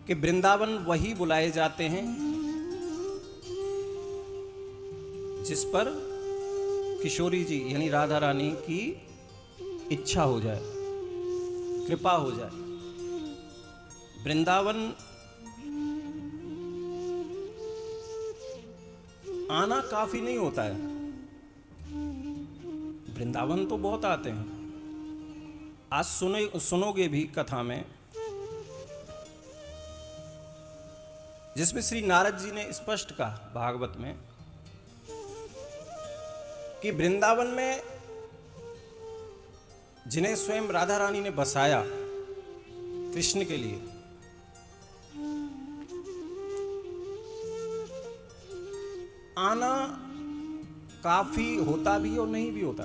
कि वृंदावन वही बुलाए जाते हैं जिस पर किशोरी जी यानी राधा रानी की इच्छा हो जाए, कृपा हो जाए। वृंदावन आना काफी नहीं होता है, वृंदावन तो बहुत आते हैं। आज सुनोगे भी कथा में, जिसमें श्री नारद जी ने स्पष्ट कहा भागवत में कि वृंदावन में जिन्हें स्वयं राधा रानी ने बसाया कृष्ण के लिए, आना काफी होता भी और नहीं भी होता।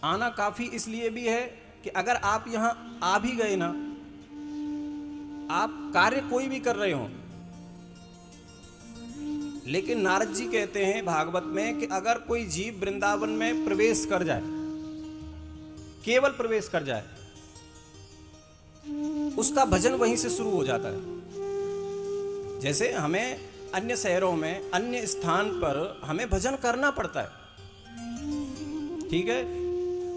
आना काफी इसलिए भी है कि अगर आप यहां आ भी गए ना, आप कार्य कोई भी कर रहे हो, लेकिन नारद जी कहते हैं भागवत में कि अगर कोई जीव वृंदावन में प्रवेश कर जाए, केवल प्रवेश कर जाए, उसका भजन वहीं से शुरू हो जाता है। जैसे हमें अन्य शहरों में, अन्य स्थान पर हमें भजन करना पड़ता है, ठीक है,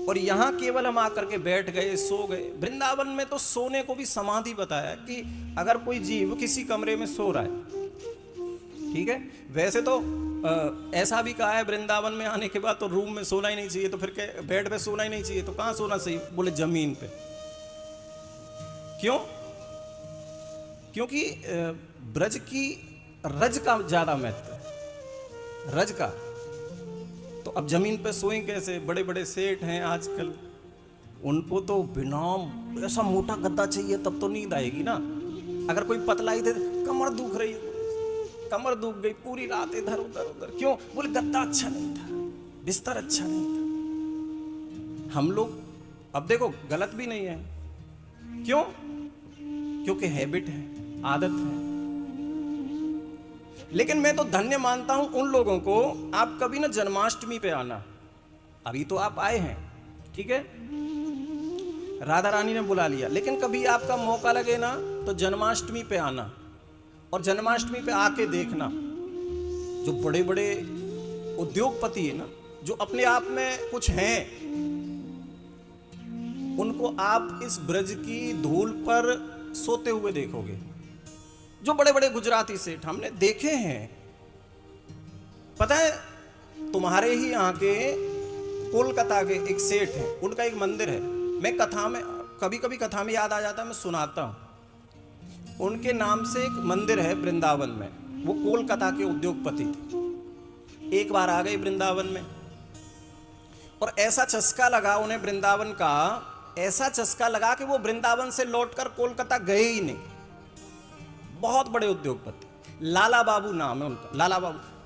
और यहां केवल हम आकर के बैठ गए, सो गए। वृंदावन में तो सोने को भी समाधि बताया कि अगर कोई जीव किसी कमरे में सो रहा है, ठीक है, वैसे तो ऐसा भी कहा है वृंदावन में आने के बाद तो रूम में सोना ही नहीं चाहिए, तो फिर बेड पे सोना ही नहीं चाहिए, तो कहां सोना सही? बोले जमीन पे। क्यों? क्योंकि ब्रज की रज का ज्यादा महत्व है, रज का। तो अब जमीन पे सोएं कैसे? बड़े बड़े सेठ हैं आजकल, उनको तो बिना ऐसा मोटा गद्दा चाहिए तब तो नींद आएगी ना। अगर कोई पतला ही दे, कमर दुख रही है, कमर दुख गई, पूरी रात इधर उधर उधर। क्यों? बोले गद्दा अच्छा नहीं था, बिस्तर अच्छा नहीं था। हम लोग अब देखो गलत भी नहीं है, क्यों? क्योंकि हैबिट है, आदत है। लेकिन मैं तो धन्य मानता हूं उन लोगों को, आप कभी ना जन्माष्टमी पे आना। अभी तो आप आए हैं, ठीक है, राधा रानी ने बुला लिया, लेकिन कभी आपका मौका लगे ना तो जन्माष्टमी पे आना, और जन्माष्टमी पे आके देखना जो बड़े बड़े उद्योगपति है ना, जो अपने आप में कुछ हैं, उनको आप इस ब्रज की धूल पर सोते हुए देखोगे। जो बड़े बड़े गुजराती सेठ हमने देखे हैं, पता है तुम्हारे ही यहाँ के कोलकाता के एक सेठ हैं, उनका एक मंदिर है। मैं कथा में कभी कभी कथा में याद आ जाता है, मैं सुनाता हूँ। उनके नाम से एक मंदिर है वृंदावन में, वो कोलकाता के उद्योगपति थे। एक बार आ गए वृंदावन में, और ऐसा चस्का लगा उन्हें वृंदावन का, ऐसा चस्का लगा कि वो वृंदावन से लौटकर कोलकाता गए ही नहीं। बहुत बड़े उद्योगपति, लाला बाबू नाम है उनका,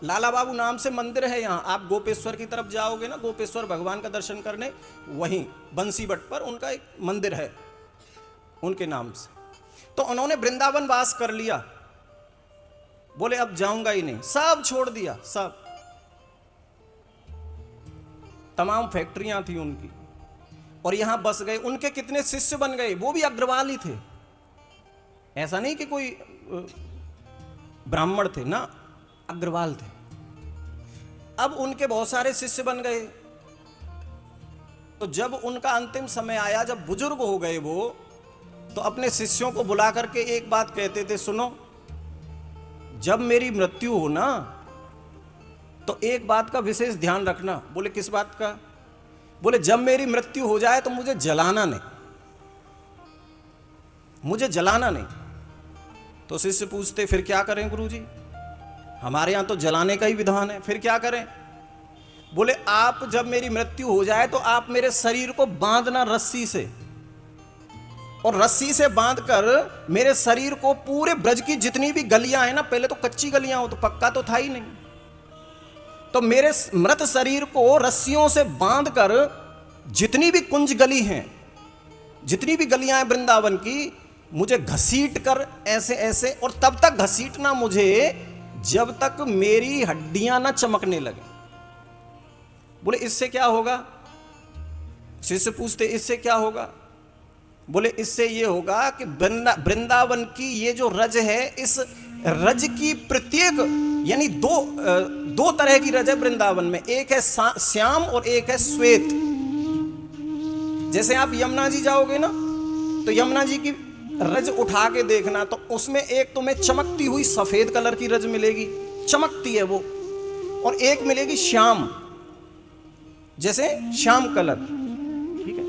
लाला बाबू नाम से मंदिर है यहाँ। आप गोपेश्वर की तरफ जाओगे ना, गोपेश्वर भगवान का दर्शन करने, वहीं बंसीबट पर उनका एक मंदिर है उनके नाम से। तो उन्होंने वृंदावन वास कर लिया, बोले अब जाऊंगा ही नहीं, सब छोड़ दिया, सब, तमाम फैक्ट्रियां थी उनकी, और यहां बस गए। उनके कितने शिष्य बन गए, वो भी अग्रवाल ही थे, ऐसा नहीं कि कोई ब्राह्मण थे ना, अग्रवाल थे। अब उनके बहुत सारे शिष्य बन गए। तो जब उनका अंतिम समय आया, जब बुजुर्ग हो गए वो, तो अपने शिष्यों को बुला करके एक बात कहते थे, सुनो, जब मेरी मृत्यु हो ना तो एक बात का विशेष ध्यान रखना। बोले किस बात का? बोले जब मेरी मृत्यु हो जाए तो मुझे जलाना नहीं, मुझे जलाना नहीं। तो शिष्य पूछते फिर क्या करें गुरुजी? हमारे यहां तो जलाने का ही विधान है, फिर क्या करें? बोले आप जब मेरी मृत्यु हो जाए तो आप मेरे शरीर को बांधना रस्सी से, और रस्सी से बांधकर मेरे शरीर को पूरे ब्रज की जितनी भी गलियां हैं ना, पहले तो कच्ची गलियां हो, तो पक्का तो था ही नहीं, तो मेरे मृत शरीर को रस्सियों से बांधकर जितनी भी कुंज गली हैं, जितनी भी गलियां हैं वृंदावन की, मुझे घसीट कर ऐसे ऐसे, और तब तक घसीटना मुझे जब तक मेरी हड्डियां ना चमकने लगे। बोले इससे क्या होगा? शिष्य पूछते इससे क्या होगा? बोले इससे ये होगा कि वृंदावन की ये जो रज है, इस रज की प्रत्येक, यानी दो तरह की रज है वृंदावन में, एक है श्याम और एक है श्वेत। जैसे आप यमुना जी जाओगे ना, तो यमुना जी की रज उठा के देखना, तो उसमें एक तुम्हें चमकती हुई सफेद कलर की रज मिलेगी, चमकती है वो, और एक मिलेगी श्याम, जैसे श्याम कलर, ठीक है।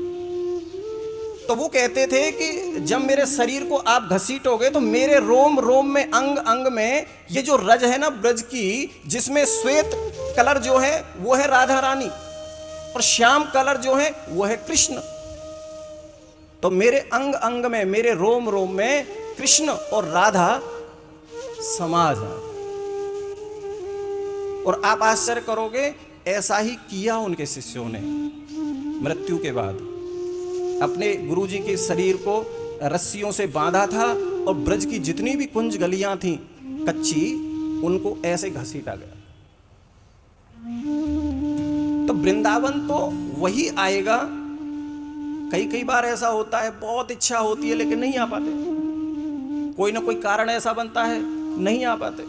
तो वो कहते थे कि जब मेरे शरीर को आप घसीटोगे तो मेरे रोम रोम में, अंग अंग में ये जो रज है ना ब्रज की, जिसमें श्वेत कलर जो है वो है राधा रानी, और श्याम कलर जो है वो है कृष्ण। तो मेरे अंग अंग में, मेरे रोम रोम में कृष्ण और राधा समा जाए। और आप आश्चर्य करोगे, ऐसा ही किया उनके शिष्यों ने मृत्यु के बाद। अपने गुरुजी के शरीर को रस्सियों से बांधा था, और ब्रज की जितनी भी कुंज गलियां थीं कच्ची, उनको ऐसे घसीटा गया। तो वृंदावन तो वही आएगा। कई बार ऐसा होता है, बहुत इच्छा होती है लेकिन नहीं आ पाते, कोई ना कोई कारण ऐसा बनता है, नहीं आ पाते।